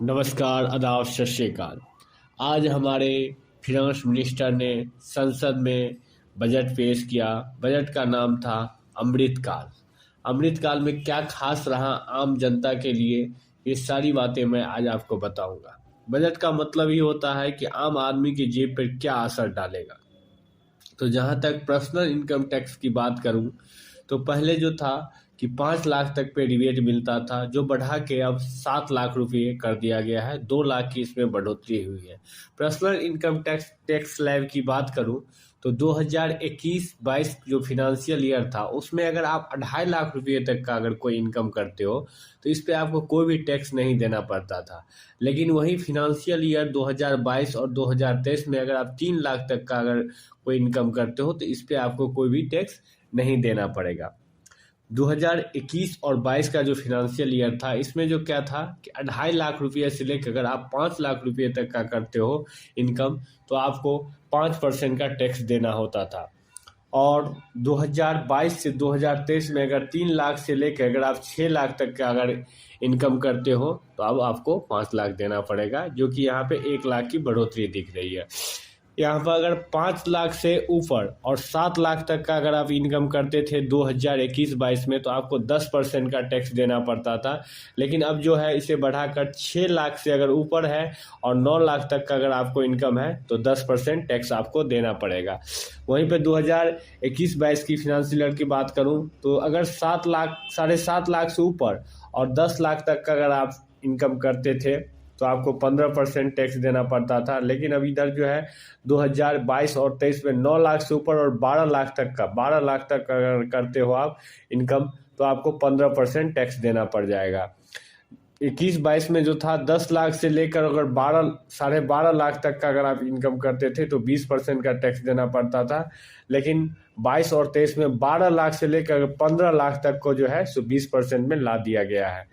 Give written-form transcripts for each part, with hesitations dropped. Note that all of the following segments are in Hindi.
नमस्कार, आदाब, सत श्री अकाल। आज हमारे फिनांस मिनिस्टर ने संसद में बजट पेश किया। बजट का नाम था अमृतकाल। अमृतकाल में क्या खास रहा आम जनता के लिए, ये सारी बातें मैं आज आपको बताऊंगा। बजट का मतलब ही होता है कि आम आदमी की जेब पर क्या असर डालेगा। तो जहाँ तक पर्सनल इनकम टैक्स की बात करूँ तो पहले जो था कि 5 लाख तक पे रिबेट मिलता था, जो बढ़ा के अब 7 लाख रुपये कर दिया गया है। 2 लाख की इसमें बढ़ोतरी हुई है। पर्सनल इनकम टैक्स स्लैब की बात करूं तो 2021-22 जो फिनेंशियल ईयर था उसमें अगर आप 2.5 लाख रुपये तक का अगर कोई इनकम करते हो तो इस पे आपको कोई भी टैक्स नहीं देना पड़ता था। लेकिन वही फिनेंशियल ईयर 2022 और 2023 में अगर आप 3 लाख तक का अगर कोई इनकम करते हो तो इस पे आपको कोई भी टैक्स नहीं देना पड़ेगा। 2021 और 22 का जो फिनेंशियल ईयर था इसमें जो क्या था कि 2.5 लाख रुपये से लेकर अगर आप 5 लाख रुपये तक का करते हो इनकम तो आपको 5% का टैक्स देना होता था। और 2022 से 2023 में अगर 3 लाख से लेकर अगर आप 6 लाख तक का अगर इनकम करते हो तो अब आपको 5 लाख देना पड़ेगा, जो कि यहाँ पे 1 लाख की बढ़ोतरी दिख रही है। यहाँ पर अगर 5 लाख से ऊपर और 7 लाख तक का अगर आप इनकम करते थे 2021-22 में तो आपको 10% का टैक्स देना पड़ता था। लेकिन अब जो है इसे बढ़ाकर 6 लाख से अगर ऊपर है और 9 लाख तक का अगर आपको इनकम है तो 10% टैक्स आपको देना पड़ेगा। वहीं पे 2021-22 की फिनेंशियल ईयर की बात करूं तो अगर 7 लाख 7.5 लाख से ऊपर और 10 लाख तक का अगर आप इनकम करते थे तो आपको 15% टैक्स देना पड़ता था। लेकिन अब इधर जो है 2022 और 23 में 9 लाख से ऊपर और 12 लाख तक अगर करते हो आप इनकम तो आपको 15% टैक्स देना पड़ जाएगा। 21-22 में जो था 10 लाख से लेकर अगर 12.5 लाख तक का अगर आप इनकम करते थे तो 20% का टैक्स देना पड़ता था। लेकिन 22 और 23 में 12 लाख से लेकर 15 लाख तक को जो है सो 20% में ला दिया गया है।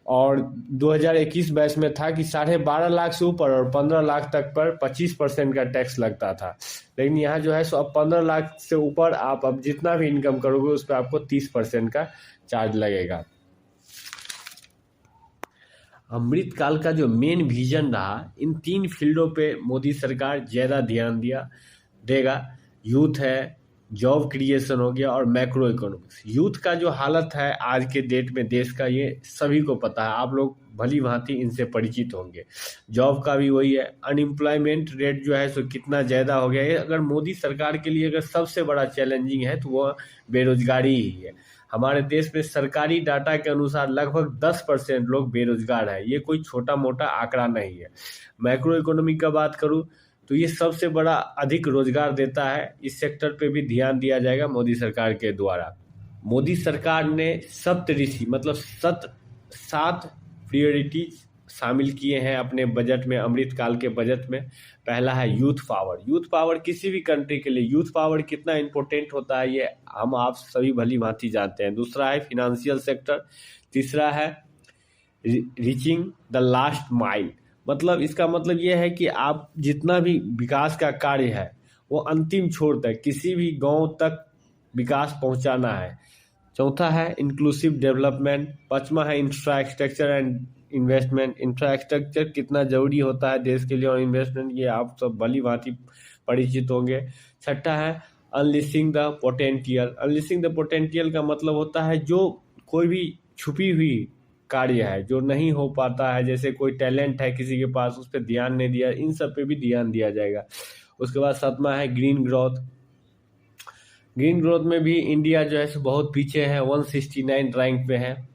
और 2021-22 में था कि 12.5 लाख से ऊपर और 15 लाख तक पर 25% का टैक्स लगता था। लेकिन यहाँ जो है सो अब 15 लाख से ऊपर आप अब जितना भी इनकम करोगे उस पर आपको 30% का चार्ज लगेगा। अमृतकाल का जो मेन विजन रहा, इन 3 फील्डों पे मोदी सरकार ज़्यादा ध्यान देगा। यूथ है, जॉब क्रिएशन हो गया और मैक्रो इकोनॉमिक्स। यूथ का जो हालत है आज के डेट में देश का, ये सभी को पता है, आप लोग भली भांति इनसे परिचित होंगे। जॉब का भी वही है, अनएम्प्लॉयमेंट रेट जो है सो कितना ज़्यादा हो गया है। अगर मोदी सरकार के लिए अगर सबसे बड़ा चैलेंजिंग है तो वो बेरोजगारी ही है। हमारे देश में सरकारी डाटा के अनुसार लगभग 10% लोग बेरोजगार हैं। ये कोई छोटा मोटा आंकड़ा नहीं है। मैक्रो इकोनॉमी का बात करूँ तो ये सबसे बड़ा अधिक रोजगार देता है। इस सेक्टर पे भी ध्यान दिया जाएगा मोदी सरकार के द्वारा। मोदी सरकार ने सप्तऋषि मतलब 7 प्रायोरिटीज शामिल किए हैं अपने बजट में, अमृतकाल के बजट में। पहला है यूथ पावर। यूथ पावर किसी भी कंट्री के लिए यूथ पावर कितना इंपॉर्टेंट होता है ये हम आप सभी भली भांति जानते हैं। दूसरा है फिनेंशियल सेक्टर। तीसरा है रीचिंग द लास्ट माइल, मतलब इसका मतलब ये है कि आप जितना भी विकास का कार्य है वो अंतिम छोर तक किसी भी गांव तक विकास पहुंचाना है। चौथा है इंक्लूसिव डेवलपमेंट। पांचवा है इंफ्रास्ट्रक्चर एंड इन्वेस्टमेंट। इंफ्रास्ट्रक्चर कितना जरूरी होता है देश के लिए और इन्वेस्टमेंट ये आप सब भली भांति परिचित होंगे। छठा है unleashing the potential. Unleashing the potential का मतलब होता है जो कोई भी छुपी हुई कार्य है जो नहीं हो पाता है, जैसे कोई टैलेंट है किसी के पास उस पर ध्यान नहीं दिया, इन सब पे भी ध्यान दिया जाएगा। उसके बाद 7वां है ग्रीन ग्रोथ। ग्रीन ग्रोथ में भी इंडिया जो है बहुत पीछे है, 169 रैंक पे है।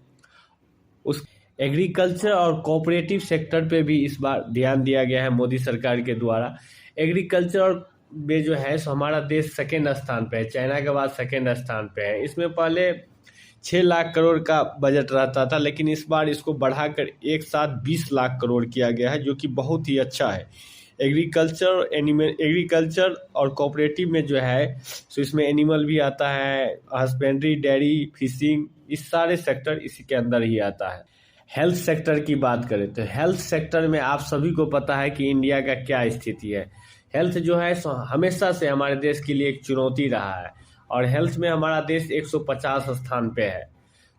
उस एग्रीकल्चर और कोऑपरेटिव सेक्टर पे भी इस बार ध्यान दिया गया है मोदी सरकार के द्वारा। एग्रीकल्चर में जो है सो हमारा देश सेकेंड स्थान पे है, चाइना के बाद सेकेंड स्थान पे है। इसमें पहले 6 लाख करोड़ का बजट रहता था, लेकिन इस बार इसको बढ़ाकर एक साथ 20 लाख करोड़ किया गया है, जो कि बहुत ही अच्छा है। एग्रीकल्चर और कोऑपरेटिव में जो है तो इसमें एनिमल भी आता है, हस्बेंड्री, डेयरी, फिशिंग, इस सारे सेक्टर इसी के अंदर ही आता है। हेल्थ सेक्टर की बात करें तो हेल्थ सेक्टर में आप सभी को पता है कि इंडिया का क्या स्थिति है। हेल्थ जो है हमेशा से हमारे देश के लिए एक चुनौती रहा है और हेल्थ में हमारा देश 150 स्थान पे है।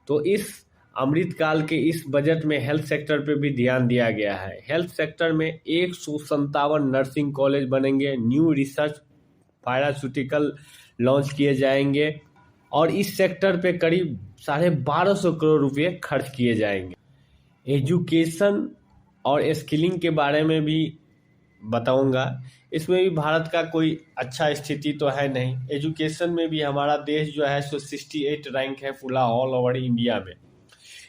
तो इस अमृतकाल के इस बजट में हेल्थ सेक्टर पे भी ध्यान दिया गया है। हेल्थ सेक्टर में 157 नर्सिंग कॉलेज बनेंगे, न्यू रिसर्च फार्मास्यूटिकल लॉन्च किए जाएंगे और इस सेक्टर पे करीब 1250 करोड़ रुपए खर्च किए जाएंगे। एजुकेशन और स्किलिंग के बारे में भी बताऊंगा। इसमें भी भारत का कोई अच्छा स्थिति तो है नहीं। एजुकेशन में भी हमारा देश जो है सो 68 रैंक है पूरा ऑल ओवर इंडिया में।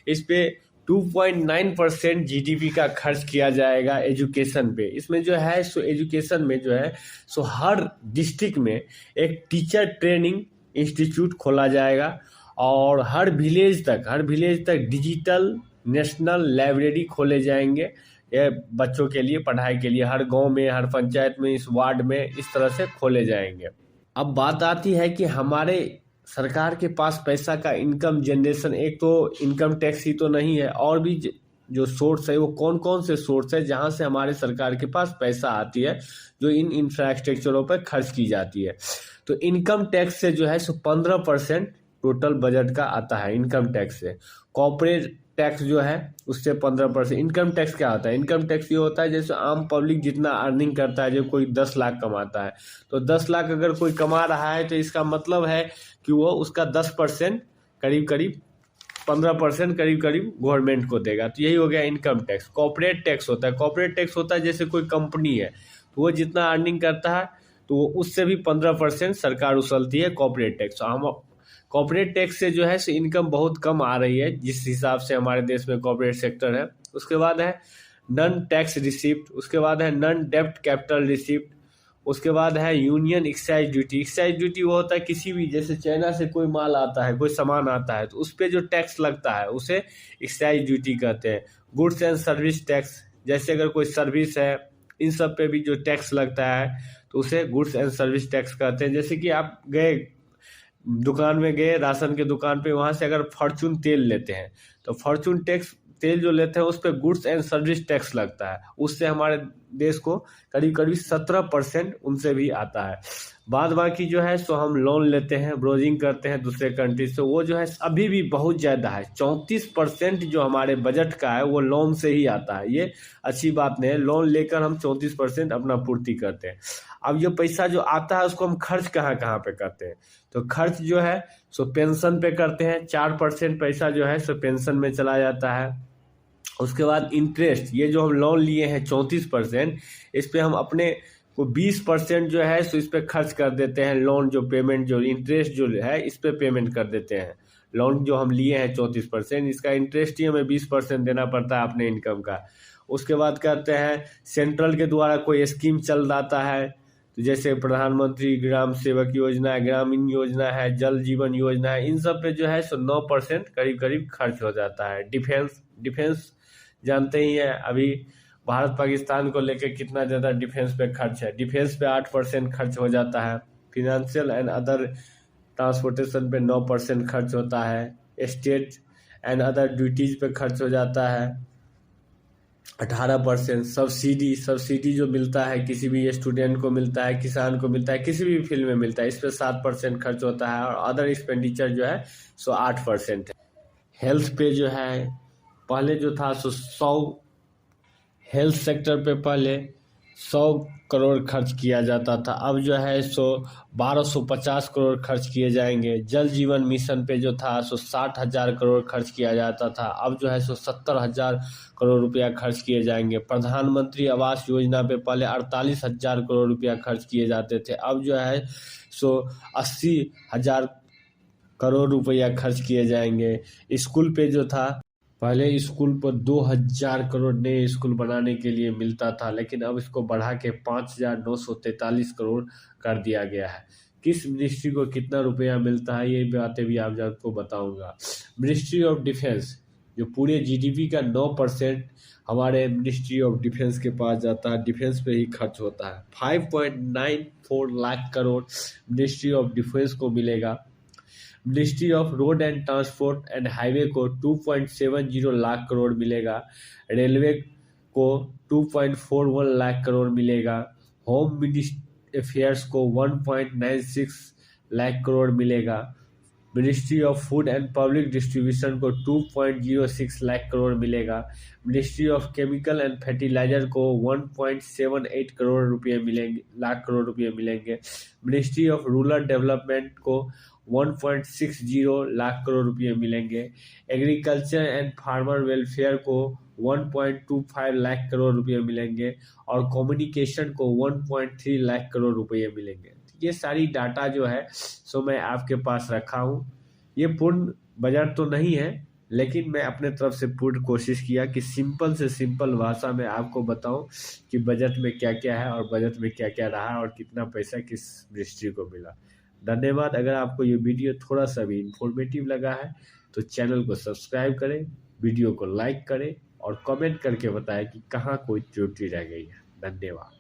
इस पे 2.9% जीडीपी का खर्च किया जाएगा एजुकेशन पे। इसमें जो है सो एजुकेशन में जो है सो हर डिस्ट्रिक्ट में एक टीचर ट्रेनिंग इंस्टीट्यूट खोला जाएगा और हर विलेज तक डिजिटल नेशनल लाइब्रेरी खोले जाएंगे ये बच्चों के लिए पढ़ाई के लिए। हर गांव में, हर पंचायत में, इस वार्ड में इस तरह से खोले जाएंगे। अब बात आती है कि हमारे सरकार के पास पैसा का इनकम जनरेशन, एक तो इनकम टैक्स ही तो नहीं है, और भी जो सोर्स है वो कौन कौन से सोर्स है जहां से हमारे सरकार के पास पैसा आती है जो इन इंफ्रास्ट्रक्चरों पर खर्च की जाती है। तो इनकम टैक्स से जो है सो 15% टोटल बजट का आता है इनकम टैक्स से। कॉर्पोरेट टैक्स जो है उससे 15%। इनकम टैक्स क्या होता है? इनकम टैक्स ये होता है जैसे आम पब्लिक जितना अर्निंग करता है, जो कोई 10 लाख कमाता है तो 10 लाख अगर कोई कमा रहा है तो इसका मतलब है कि वो उसका 10% करीब 15% करीब गवर्नमेंट को देगा। तो यही हो गया इनकम टैक्स। कॉर्पोरेट टैक्स होता है जैसे कोई कंपनी है तो वो जितना अर्निंग करता है तो उससे भी 15% सरकार उछलती है कॉर्पोरेट टैक्स। हम कॉर्पोरेट टैक्स से जो है इनकम बहुत कम आ रही है जिस हिसाब से हमारे देश में कॉर्पोरेट सेक्टर है। उसके बाद है नॉन टैक्स रिसिप्ट, उसके बाद है नॉन डेब्ट कैपिटल रिसिप्ट, उसके बाद है union excise duty. Excise duty वो होता है किसी भी, जैसे चाइना से कोई माल आता है, कोई सामान आता है तो उस पर जो टैक्स लगता है उसे एक्साइज ड्यूटी कहते हैं। गुड्स एंड सर्विस टैक्स, जैसे अगर कोई सर्विस है इन सब पे भी जो टैक्स लगता है तो उसे गुड्स एंड सर्विस टैक्स कहते हैं। जैसे कि आप दुकान में गए, राशन के दुकान पे, वहां से अगर फॉर्चून तेल लेते हैं तो फॉर्चून टैक्स तेल जो लेते हैं उस पर गुड्स एंड सर्विस टैक्स लगता है। उससे हमारे देश को करीब 17% उनसे भी आता है। बाद बाकी जो है सो हम लोन लेते हैं, ब्रोजिंग करते हैं दूसरे कंट्री से, वो जो है अभी भी बहुत ज़्यादा है। 34% जो हमारे बजट का है वो लोन से ही आता है। ये अच्छी बात नहीं है, लोन लेकर हम 34% अपना पूर्ति करते हैं। अब ये पैसा जो आता है उसको हम खर्च कहाँ पे करते हैं? तो खर्च जो है सो पेंशन पे करते हैं। 4% पैसा जो है सो पेंशन में चला जाता है। उसके बाद इंटरेस्ट, ये जो हम लोन लिए हैं 34%, इस पे हम अपने को 20% जो है सो इस पे खर्च कर देते हैं। लोन जो पेमेंट जो इंटरेस्ट जो है इस पे पेमेंट कर देते हैं। लोन जो हम लिए हैं 34%, इसका इंटरेस्ट ही हमें 20% देना पड़ता है अपने इनकम का। उसके बाद कहते हैं सेंट्रल के द्वारा कोई स्कीम चल जाता है तो जैसे प्रधानमंत्री ग्राम सेवक योजना है, ग्रामीण योजना है, जल जीवन योजना है, इन सब पे जो है सो 9% करीब खर्च हो जाता है। डिफेंस जानते ही हैं अभी भारत पाकिस्तान को लेकर कितना ज़्यादा डिफेंस पे खर्च है। डिफेंस पे 8% खर्च हो जाता है। फिनेंशियल एंड अदर ट्रांसपोर्टेशन पे 9% खर्च होता है। स्टेट एंड अदर ड्यूटीज पे खर्च हो जाता है 18%। सब्सिडी जो मिलता है किसी भी स्टूडेंट को मिलता है, किसान को मिलता है, किसी भी फील्ड में मिलता है, इस पर 7% खर्च होता है। और अदर एक्सपेंडिचर जो है सो 8% है। हेल्थ पे जो है पहले जो था सो 100 हेल्थ सेक्टर पे पहले 100 करोड़ खर्च किया जाता था, अब जो है सो 1250 करोड़ खर्च किए जाएंगे। जल जीवन मिशन पे जो था सो 60,000 करोड़ खर्च किया जाता था, अब जो है सो 70,000 करोड़ रुपया खर्च किए जाएंगे। प्रधानमंत्री आवास योजना पे पहले 48,000 करोड़ रुपया खर्च किए जाते थे, अब जो है सो 80,000 करोड़ रुपया खर्च किए जाएंगे। स्कूल पे जो था पहले स्कूल पर 2,000 करोड़ नए स्कूल बनाने के लिए मिलता था, लेकिन अब इसको बढ़ा के 5,943 करोड़ कर दिया गया है। किस मिनिस्ट्री को कितना रुपया मिलता है ये बातें भी आपको बताऊंगा। मिनिस्ट्री ऑफ डिफेंस, जो पूरे जीडीपी का 9% हमारे मिनिस्ट्री ऑफ डिफेंस के पास जाता है, डिफेंस पे ही खर्च होता है। 5.94 lakh crore ministry of defence को मिलेगा। Ministry of road and transport and highway को 2.70 लाख करोड़ मिलेगा। रेलवे को 2.41 लाख करोड़ मिलेगा। होम अफेयर्स को 1.96 लाख करोड़ मिलेगा। Ministry of food and public distribution को 2.06 लाख करोड़ मिलेगा। Ministry of chemical and fertiliser को 1.78 करोड़ रुपये मिलेंगे, लाख करोड़ रुपये मिलेंगे। मिनिस्ट्री ऑफ रूरल डेवलपमेंट को 1.60 लाख करोड़ रुपये मिलेंगे। एग्रीकल्चर एंड फार्मर वेलफेयर को 1.25 लाख करोड़ रुपये मिलेंगे और कम्युनिकेशन को 1.3 लाख करोड़ रुपये मिलेंगे। ये सारी डाटा जो है सो मैं आपके पास रखा हूँ। ये पूर्ण बजट तो नहीं है, लेकिन मैं अपने तरफ से पूर्ण कोशिश किया कि सिंपल से सिंपल भाषा में आपको बताऊं कि बजट में क्या क्या है और बजट में क्या क्या रहा और कितना पैसा किस मिनिस्ट्री को मिला। धन्यवाद। अगर आपको ये वीडियो थोड़ा सा भी इंफॉर्मेटिव लगा है तो चैनल को सब्सक्राइब करें, वीडियो को लाइक करें और कमेंट करके बताएं कि कहाँ कोई त्रुटि रह गई है। धन्यवाद।